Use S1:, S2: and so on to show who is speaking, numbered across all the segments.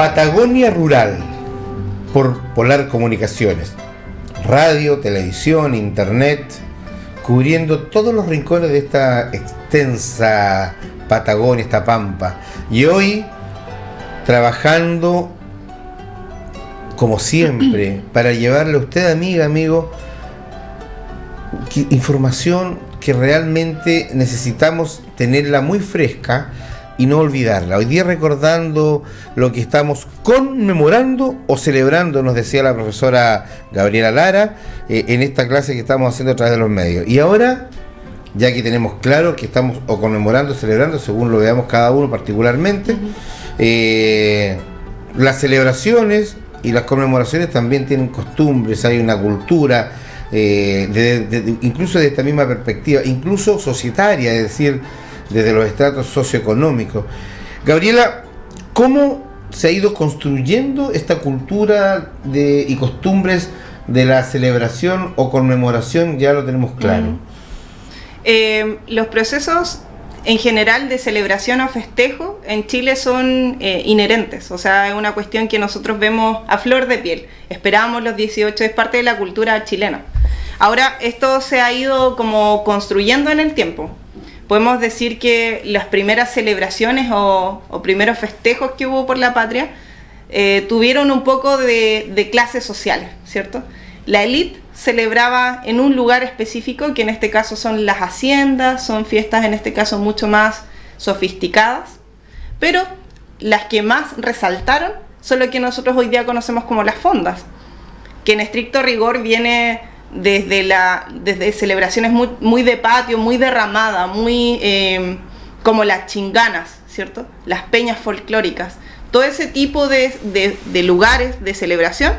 S1: Patagonia Rural, por Polar Comunicaciones. Radio, televisión, internet, cubriendo todos los rincones de esta extensa Patagonia, esta pampa. Y hoy, trabajando, como siempre, para llevarle a usted, amiga, amigo, información que realmente necesitamos tenerla muy fresca y no olvidarla. Hoy día recordando lo que estamos conmemorando o celebrando, nos decía la profesora Gabriela Lara, en esta clase que estamos haciendo a través de los medios. Y ahora, ya que tenemos claro que estamos o conmemorando o celebrando, según lo veamos cada uno particularmente, las celebraciones y las conmemoraciones también tienen costumbres, hay una cultura, incluso de esta misma perspectiva, incluso societaria, es decir, desde los estratos socioeconómicos. Gabriela, ¿cómo se ha ido construyendo esta cultura y costumbres de la celebración o conmemoración? Ya lo tenemos claro.
S2: Los procesos en general de celebración o festejo en Chile son inherentes, o sea, es una cuestión que nosotros vemos a flor de piel. Esperamos los 18, es parte de la cultura chilena. Ahora, esto se ha ido como construyendo en el tiempo. Podemos decir que las primeras celebraciones o primeros festejos que hubo por la patria tuvieron un poco de clases sociales, ¿cierto? La élite celebraba en un lugar específico, que en este caso son las haciendas, son fiestas en este caso mucho más sofisticadas, pero las que más resaltaron son lo que nosotros hoy día conocemos como las fondas, que en estricto rigor viene desde celebraciones muy de patio, muy derramada, muy como las chinganas, ¿cierto? Las peñas folclóricas. Todo ese tipo de lugares de celebración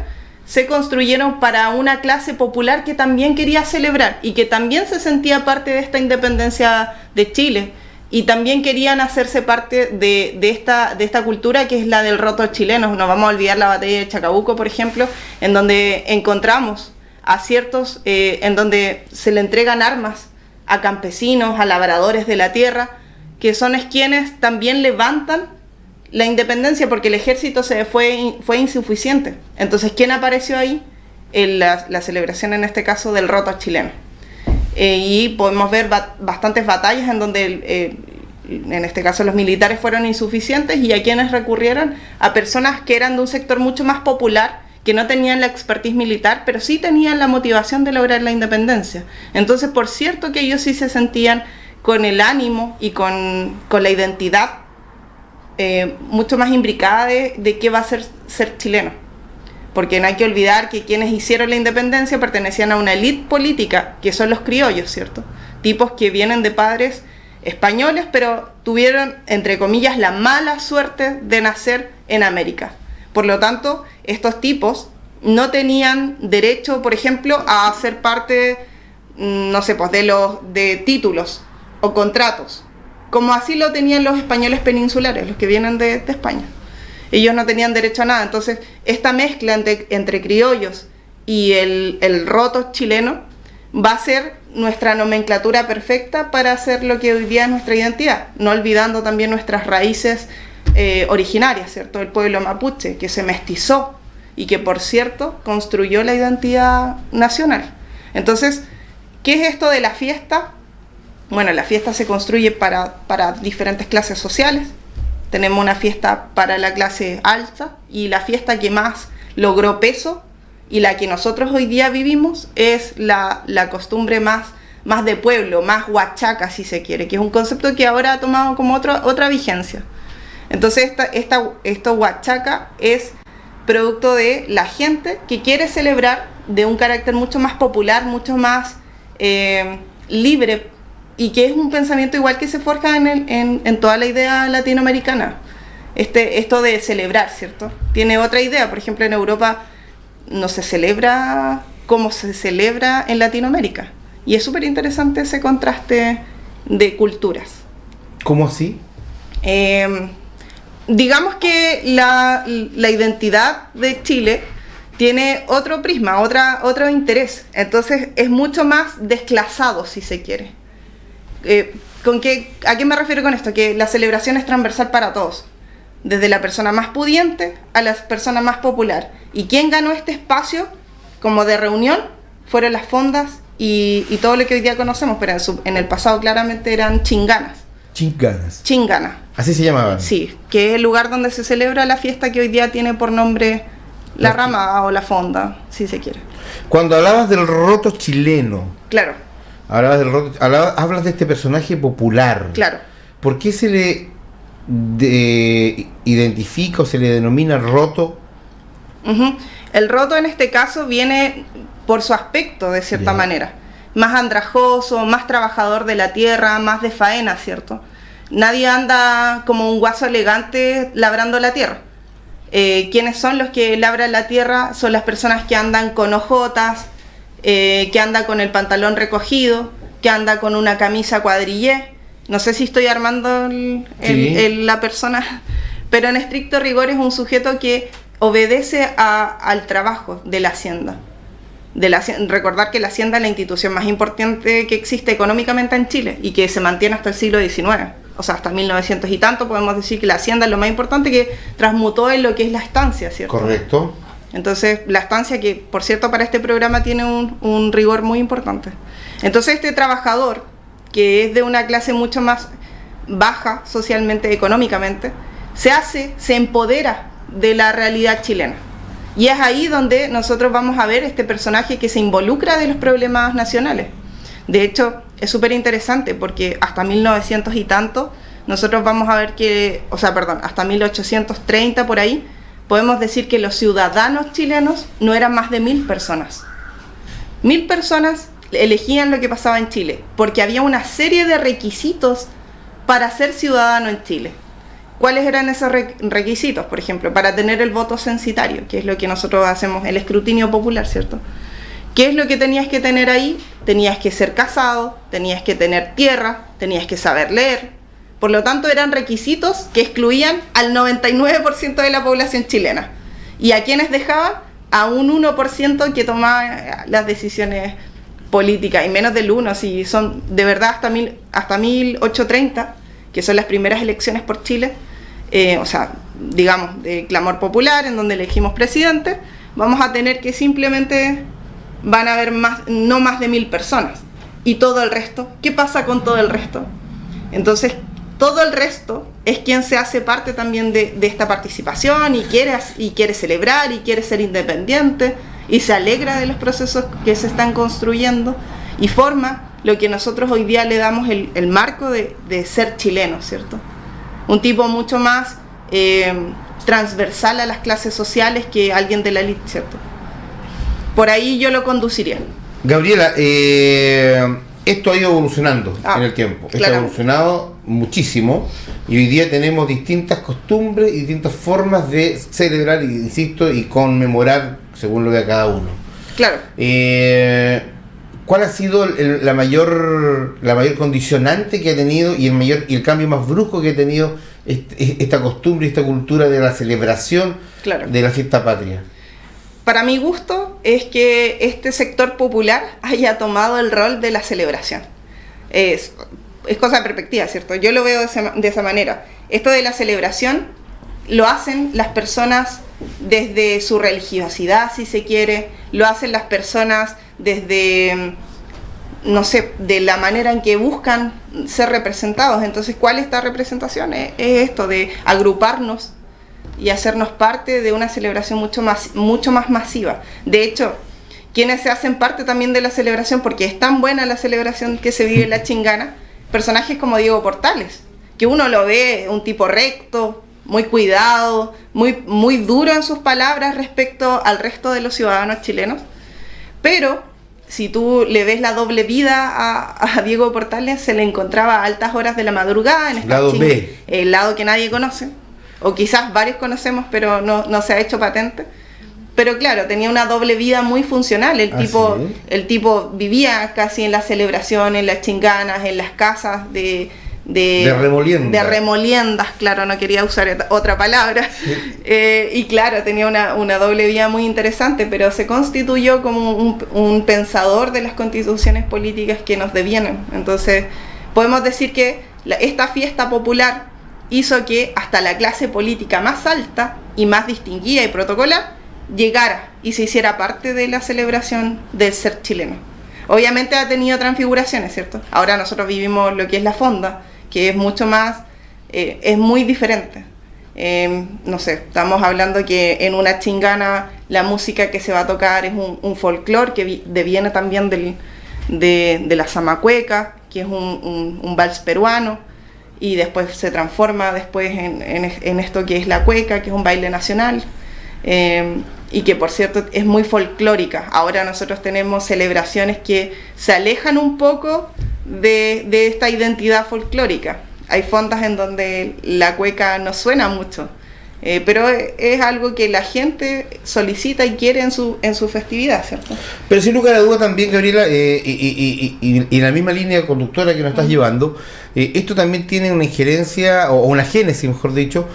S2: se construyeron para una clase popular que también quería celebrar y que también se sentía parte de esta independencia de Chile y también querían hacerse parte de esta cultura que es la del roto chileno. No vamos a olvidar la batalla de Chacabuco, por ejemplo, en donde encontramos a ciertos, en donde se le entregan armas a campesinos, a labradores de la tierra, que son quienes también levantan la independencia, porque el ejército fue insuficiente. Entonces, ¿quién apareció ahí? La celebración, en este caso, del roto chileno. Y podemos ver bastantes batallas en donde, en este caso, los militares fueron insuficientes y a quienes recurrieron a personas que eran de un sector mucho más popular, que no tenían la expertise militar, pero sí tenían la motivación de lograr la independencia. Entonces, por cierto que ellos sí se sentían con el ánimo y con la identidad mucho más imbricada de qué va a ser chileno. Porque no hay que olvidar que quienes hicieron la independencia pertenecían a una élite política, que son los criollos, ¿cierto? Tipos que vienen de padres españoles, pero tuvieron, entre comillas, la mala suerte de nacer en América. Por lo tanto, estos tipos no tenían derecho, por ejemplo, a ser parte, no sé, pues de títulos o contratos, como así lo tenían los españoles peninsulares, los que vienen de España. Ellos no tenían derecho a nada. Entonces, esta mezcla entre criollos y el roto chileno va a ser nuestra nomenclatura perfecta para hacer lo que hoy día es nuestra identidad, no olvidando también nuestras raíces originarias, ¿cierto? El pueblo mapuche, que se mestizó y que, por cierto, construyó la identidad nacional. Entonces, ¿qué es esto de la fiesta? Bueno, la fiesta se construye para diferentes clases sociales. Tenemos una fiesta para la clase alta y la fiesta que más logró peso y la que nosotros hoy día vivimos es la costumbre más de pueblo, más huachaca, si se quiere, que es un concepto que ahora ha tomado como otra vigencia. Entonces esta huachaca es producto de la gente que quiere celebrar de un carácter mucho más popular, mucho más libre, y que es un pensamiento igual que se forja en toda la idea latinoamericana. Esto de celebrar, ¿cierto? Tiene otra idea. Por ejemplo, en Europa no se celebra como se celebra en Latinoamérica. Y es súper interesante ese contraste de culturas.
S1: ¿Cómo así?
S2: Digamos que la identidad de Chile tiene otro prisma, otro interés. Entonces es mucho más desclasado, si se quiere. ¿A qué me refiero con esto? Que la celebración es transversal para todos. desde la persona más pudiente a la persona más popular. ¿Y quién ganó este espacio como de reunión? Fueron las fondas y todo lo que hoy día conocemos, pero en el pasado claramente eran chinganas. Chinganas.
S1: Así se llamaban.
S2: Sí, que es el lugar donde se celebra la fiesta que hoy día tiene por nombre la ramada o la fonda, si se quiere.
S1: Cuando hablabas del roto chileno,
S2: claro,
S1: hablas de este personaje popular.
S2: Claro.
S1: ¿Por qué se le identifica o se le denomina roto?
S2: Uh-huh. El roto en este caso viene por su aspecto, de cierta manera. Más andrajoso, más trabajador de la tierra, más de faena, ¿cierto? Nadie anda como un guaso elegante labrando la tierra. ¿Quiénes son los que labran la tierra? Son las personas que andan con ojotas, que andan con el pantalón recogido, que andan con una camisa cuadrillé. No sé si estoy armando la persona, pero en estricto rigor es un sujeto que obedece al trabajo de la hacienda. Recordar que la hacienda es la institución más importante que existe económicamente en Chile y que se mantiene hasta el siglo XIX. O sea, hasta 1900 y tanto podemos decir que la hacienda es lo más importante, que transmutó en lo que es la estancia, ¿cierto?
S1: Correcto.
S2: Entonces, la estancia, que por cierto para este programa tiene un rigor muy importante. Entonces, este trabajador, que es de una clase mucho más baja socialmente, económicamente, se empodera de la realidad chilena. Y es ahí donde nosotros vamos a ver este personaje que se involucra de los problemas nacionales. De hecho, es súper interesante porque hasta 1900 y tanto, nosotros vamos a ver que, hasta 1830 por ahí, podemos decir que los ciudadanos chilenos no eran más de 1000 personas. 1000 personas elegían lo que pasaba en Chile, porque había una serie de requisitos para ser ciudadano en Chile. ¿Cuáles eran esos requisitos? Por ejemplo, para tener el voto censitario, que es lo que nosotros hacemos, el escrutinio popular, ¿cierto? ¿Qué es lo que tenías que tener ahí? Tenías que ser casado, tenías que tener tierra, tenías que saber leer. Por lo tanto, eran requisitos que excluían al 99% de la población chilena. ¿Y a quiénes dejaban? A un 1% que tomaba las decisiones políticas, y menos del 1%, si son de verdad hasta 1830, que son las primeras elecciones por Chile, de clamor popular, en donde elegimos presidente, vamos a tener que simplemente van a haber no más de 1000 personas. Y todo el resto, ¿qué pasa con todo el resto? Entonces, todo el resto es quien se hace parte también de esta participación y quiere celebrar y quiere ser independiente y se alegra de los procesos que se están construyendo y forma lo que nosotros hoy día le damos el marco de ser chileno, ¿cierto? Un tipo mucho más transversal a las clases sociales que alguien de la élite, ¿cierto? Por ahí yo lo conduciría.
S1: Gabriela, esto ha ido evolucionando en el tiempo. Esto ha evolucionado muchísimo y hoy día tenemos distintas costumbres y distintas formas de celebrar, insisto, y conmemorar según lo que a cada uno.
S2: Claro.
S1: ¿Cuál ha sido la mayor condicionante que ha tenido y el cambio más brusco que ha tenido esta costumbre, esta cultura de la celebración de la fiesta patria?
S2: Para mi gusto es que este sector popular haya tomado el rol de la celebración. Es cosa de perspectiva, ¿cierto? Yo lo veo de esa manera. Esto de la celebración lo hacen las personas desde su religiosidad, si se quiere, lo hacen las personas desde, no sé, de la manera en que buscan ser representados. Entonces, ¿cuál es esta representación? Es esto de agruparnos y hacernos parte de una celebración mucho más masiva. De hecho, quienes se hacen parte también de la celebración, porque es tan buena la celebración que se vive en la Chingana, personajes como Diego Portales, que uno lo ve, un tipo recto, muy cuidado, muy duro en sus palabras respecto al resto de los ciudadanos chilenos, pero si tú le ves la doble vida a Diego Portales, se le encontraba a altas horas de la madrugada en esta
S1: lado B,
S2: el lado que nadie conoce, o quizás varios conocemos pero no se ha hecho patente. Pero claro, tenía una doble vida muy funcional. El tipo vivía casi en la celebración, en las chinganas, en las casas de remoliendas, claro, no quería usar otra palabra. Sí. Y claro, tenía una doble vida muy interesante, pero se constituyó como un pensador de las constituciones políticas que nos devienen. Entonces, podemos decir que esta fiesta popular hizo que hasta la clase política más alta y más distinguida y protocolar llegara y se hiciera parte de la celebración del ser chileno. Obviamente ha tenido transfiguraciones, ¿cierto? Ahora nosotros vivimos lo que es la fonda, que es mucho más, es muy diferente. No sé, estamos hablando que en una chingana la música que se va a tocar es un folclore que deviene también de la zamacueca, que es un vals peruano, y después se transforma después en esto que es la cueca, que es un baile nacional, y que por cierto es muy folclórica. Ahora nosotros tenemos celebraciones que se alejan un poco de esta identidad folclórica. Hay fondas en donde la cueca no suena mucho, pero es algo que la gente solicita y quiere en su festividad, ¿cierto?
S1: Pero sin lugar a duda también, Gabriela, y la misma línea conductora que nos estás llevando, esto también tiene una injerencia, o una génesis, mejor dicho,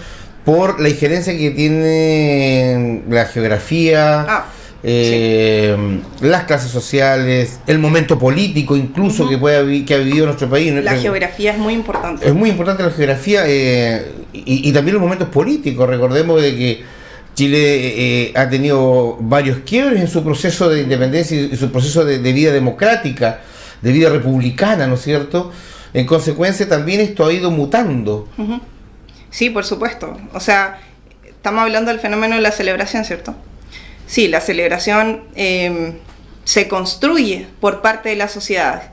S1: por la injerencia que tiene la geografía, sí, las clases sociales, el momento político incluso que ha vivido nuestro país.
S2: La geografía es muy importante.
S1: Es muy importante la geografía y también los momentos políticos. Recordemos de que Chile ha tenido varios quiebres en su proceso de independencia y su proceso de vida democrática, de vida republicana, ¿no es cierto? En consecuencia también esto ha ido mutando.
S2: Sí, por supuesto. O sea, estamos hablando del fenómeno de la celebración, ¿cierto? Sí, la celebración se construye por parte de la sociedad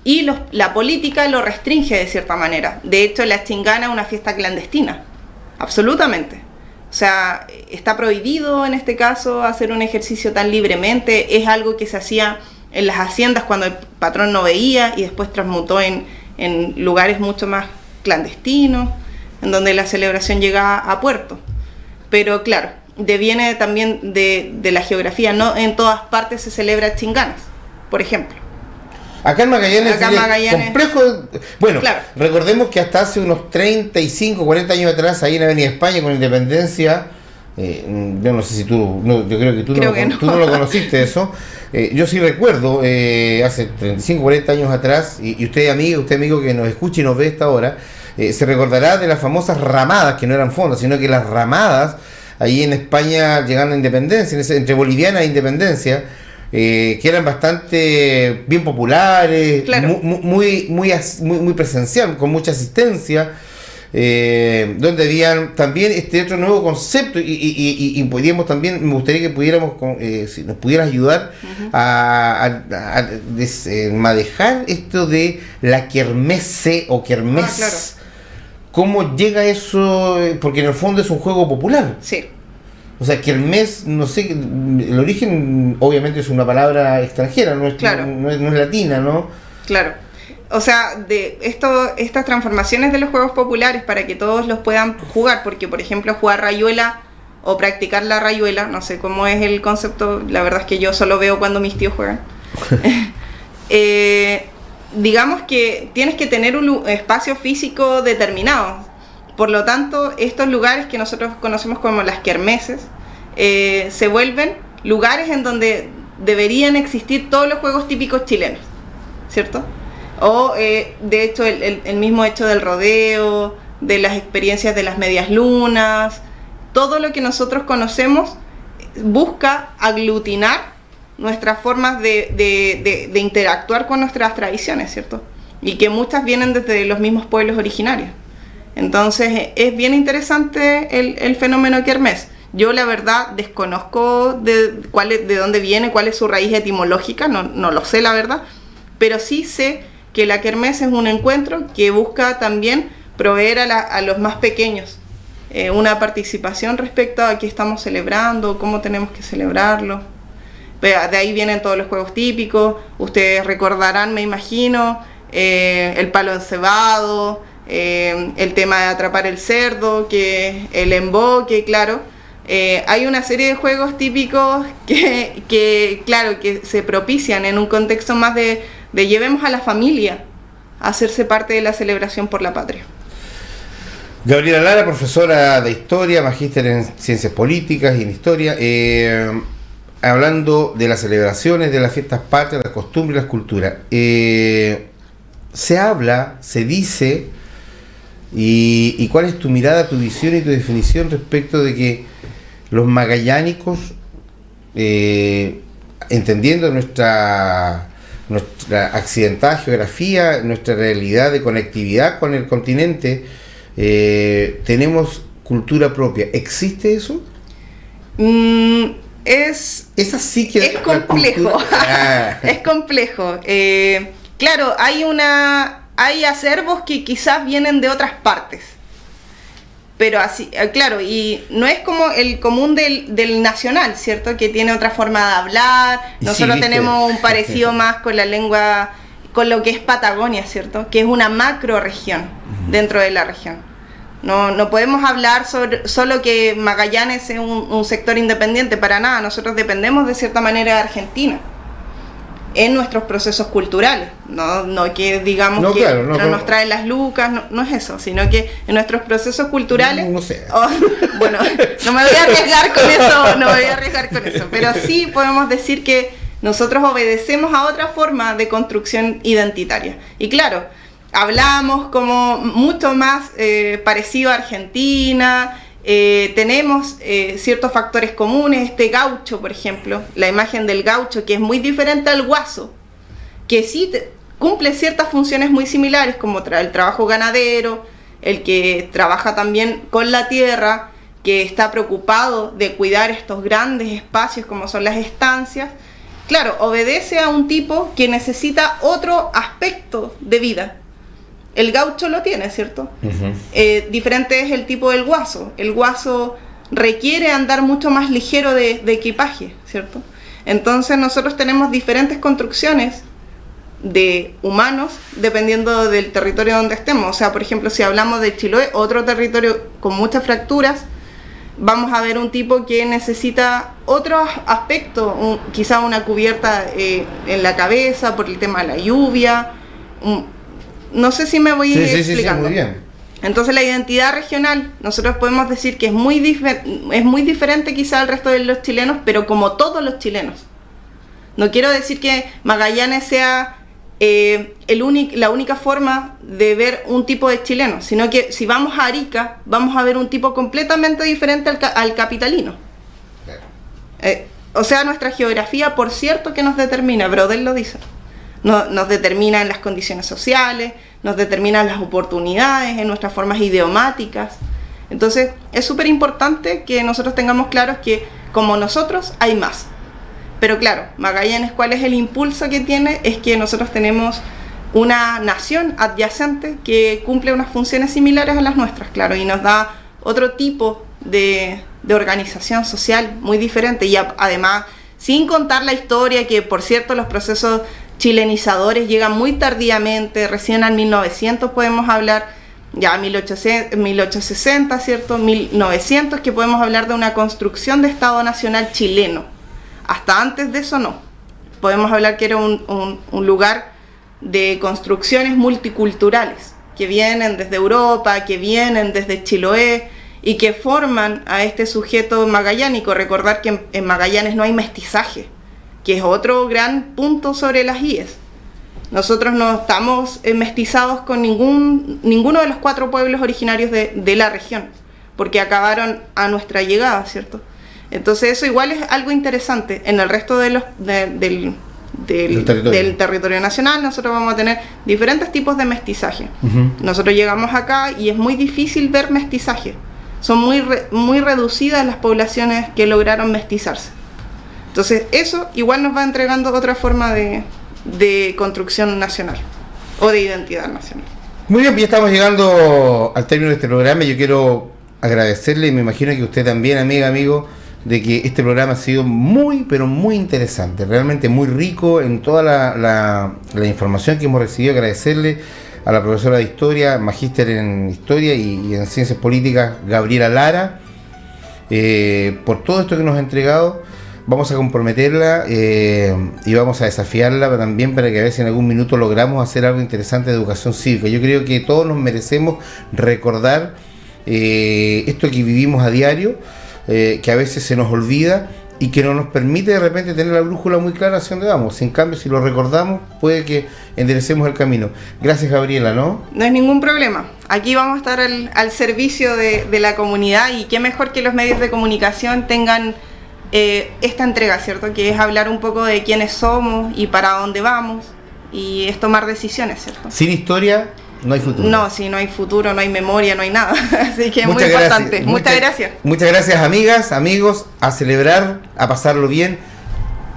S2: y la política lo restringe de cierta manera. De hecho, la chingana es una fiesta clandestina, absolutamente. O sea, está prohibido en este caso hacer un ejercicio tan libremente. Es algo que se hacía en las haciendas cuando el patrón no veía y después transmutó en lugares mucho más clandestinos, en donde la celebración llegaba a puerto. Pero claro, deviene también de la geografía. No en todas partes se celebra chinganas, por ejemplo.
S1: Acá en Magallanes es complejo. Bueno, claro, recordemos que hasta hace unos 35, 40 años atrás, ahí en Avenida España, con Independencia, yo no sé si tú, yo creo que tú no lo conociste eso. Yo sí recuerdo, hace 35, 40 años atrás, y usted amigo que nos escucha y nos ve esta hora, se recordará de las famosas ramadas, que no eran fondas, sino que las ramadas, ahí en España llegando a Independencia, entre Boliviana e Independencia, que eran bastante bien populares, claro, muy presencial, con mucha asistencia, donde habían también este otro nuevo concepto y podríamos también, me gustaría que pudiéramos, si nos pudieras ayudar a manejar esto de la kermesse o kermés.
S2: Claro.
S1: ¿Cómo llega eso? Porque en el fondo es un juego popular.
S2: Sí.
S1: O sea, kermés, no sé, el origen obviamente es una palabra extranjera, no es, claro, no es latina, ¿no?
S2: Claro. O sea, estas transformaciones de los juegos populares para que todos los puedan jugar, porque por ejemplo jugar rayuela o practicar la rayuela, no sé cómo es el concepto, la verdad es que yo solo veo cuando mis tíos juegan. Digamos que tienes que tener un espacio físico determinado. Por lo tanto, estos lugares que nosotros conocemos como las kermeses se vuelven lugares en donde deberían existir todos los juegos típicos chilenos, ¿cierto? O de hecho el mismo hecho del rodeo, de las experiencias de las medias lunas, todo lo que nosotros conocemos busca aglutinar nuestras formas de interactuar con nuestras tradiciones, ¿cierto? Y que muchas vienen desde los mismos pueblos originarios. Entonces es bien interesante el fenómeno kermés. Yo la verdad desconozco de dónde viene, cuál es su raíz etimológica, no lo sé la verdad, pero sí sé que la kermés es un encuentro que busca también proveer a los más pequeños una participación respecto a qué estamos celebrando, cómo tenemos que celebrarlo. De ahí vienen todos los juegos típicos. Ustedes recordarán, me imagino, el palo encebado, el tema de atrapar el cerdo, el emboque, claro. Hay una serie de juegos típicos que claro, que se propician en un contexto más de llevemos a la familia a hacerse parte de la celebración por la patria.
S1: Gabriela Lara, profesora de Historia, magíster en Ciencias Políticas y en Historia, hablando de las celebraciones, de las fiestas patrias, las costumbres y las culturas. Se dice ¿Y cuál es tu mirada, tu visión y tu definición respecto de que los magallánicos, entendiendo nuestra accidentada geografía, nuestra realidad de conectividad con el continente, tenemos cultura propia? ¿Existe eso?
S2: Es
S1: así que
S2: es complejo. Es complejo. Claro, hay acervos que quizás vienen de otras partes. Pero así, claro, y no es como el común del nacional, ¿cierto? Que tiene otra forma de hablar. Nosotros tenemos un parecido más con la lengua, con lo que es Patagonia, ¿cierto? Que es una macro región dentro de la región. No podemos hablar solo que Magallanes es un sector independiente, para nada. Nosotros dependemos de cierta manera de Argentina en nuestros procesos culturales, no que digamos nos traen las lucas, no es eso, sino que en nuestros procesos culturales,
S1: no sé.
S2: Bueno, no me voy a arriesgar con eso, pero sí podemos decir que nosotros obedecemos a otra forma de construcción identitaria, y claro, hablamos como mucho más parecido a Argentina. Tenemos ciertos factores comunes, este gaucho, por ejemplo, la imagen del gaucho, que es muy diferente al guaso, que sí cumple ciertas funciones muy similares, como el trabajo ganadero, el que trabaja también con la tierra, que está preocupado de cuidar estos grandes espacios como son las estancias. Claro, obedece a un tipo que necesita otro aspecto de vida. El gaucho lo tiene, ¿cierto? Diferente es el tipo del guaso. El guaso requiere andar mucho más ligero de equipaje, ¿cierto? Entonces nosotros tenemos diferentes construcciones de humanos dependiendo del territorio donde estemos. O sea, por ejemplo, si hablamos de Chiloé, otro territorio con muchas fracturas, vamos a ver un tipo que necesita otro aspecto, quizá una cubierta en la cabeza por el tema de la lluvia. No sé si me voy explicando.
S1: Sí, muy bien.
S2: Entonces la identidad regional, nosotros podemos decir que es muy diferente quizá al resto de los chilenos, pero como todos los chilenos. No quiero decir que Magallanes sea la única forma de ver un tipo de chileno, sino que si vamos a Arica, vamos a ver un tipo completamente diferente al capitalino. O sea, nuestra geografía, por cierto, que nos determina, Brodel lo dice. Nos determina en las condiciones sociales, nos determina en las oportunidades, en nuestras formas idiomáticas. Entonces es súper importante que nosotros tengamos claros que como nosotros hay más. Pero claro, Magallanes, ¿cuál es el impulso que tiene? Es que nosotros tenemos una nación adyacente que cumple unas funciones similares a las nuestras, claro, y nos da otro tipo de organización social muy diferente. Y además, sin contar la historia, que por cierto los procesos chilenizadores llegan muy tardíamente, recién al 1900 podemos hablar, ya 1860, ¿cierto? 1900, que podemos hablar de una construcción de Estado Nacional chileno. Hasta antes de eso no. Podemos hablar que era un lugar de construcciones multiculturales, que vienen desde Europa, que vienen desde Chiloé, y que forman a este sujeto magallánico. Recordar que en Magallanes no hay mestizaje, que es otro gran punto sobre las IES. Nosotros no estamos mestizados con ninguno de los 4 pueblos originarios de la región, porque acabaron a nuestra llegada, ¿cierto? Entonces eso igual es algo interesante. En el resto del territorio nacional nosotros vamos a tener diferentes tipos de mestizaje. Nosotros llegamos acá y es muy difícil ver mestizaje. Son muy reducidas las poblaciones que lograron mestizarse. Entonces eso igual nos va entregando otra forma de construcción nacional o de identidad nacional.
S1: Muy bien, pues ya estamos llegando al término de este programa. Yo quiero agradecerle, y me imagino que usted también, amigo, de que este programa ha sido muy, pero muy interesante, realmente muy rico en toda la información que hemos recibido. Agradecerle a la profesora de Historia, magíster en Historia y en Ciencias Políticas, Gabriela Lara, por todo esto que nos ha entregado. Vamos a comprometerla y vamos a desafiarla también para que a ver si en algún minuto logramos hacer algo interesante de educación cívica. Yo creo que todos nos merecemos recordar esto que vivimos a diario, que a veces se nos olvida y que no nos permite de repente tener la brújula muy clara hacia dónde vamos. En cambio, si lo recordamos, puede que enderecemos el camino. Gracias, Gabriela, ¿no?
S2: No hay ningún problema. aquí vamos a estar al servicio de la comunidad, y qué mejor que los medios de comunicación tengan esta entrega, ¿cierto? Que es hablar un poco de quiénes somos y para dónde vamos, y es tomar decisiones, ¿cierto?
S1: Sin historia no hay futuro.
S2: No, si no hay futuro, no hay memoria, no hay nada. Así que es muy importante. Muchas gracias.
S1: Muchas gracias, amigas, amigos, a celebrar, a pasarlo bien.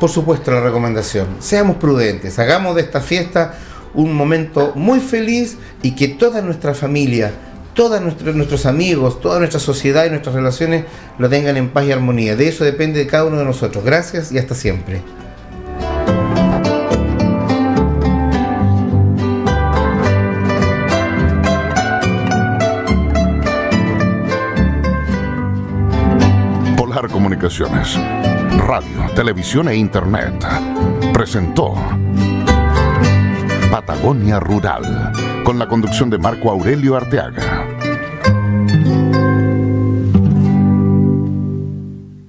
S1: Por supuesto, la recomendación, seamos prudentes, hagamos de esta fiesta un momento muy feliz, y que toda nuestra familia, todos nuestros amigos, toda nuestra sociedad y nuestras relaciones lo tengan en paz y armonía. De eso depende de cada uno de nosotros. Gracias y hasta siempre.
S3: Polar Comunicaciones, radio, televisión e internet, presentó Patagonia Rural, con la conducción de Marco Aurelio Arteaga.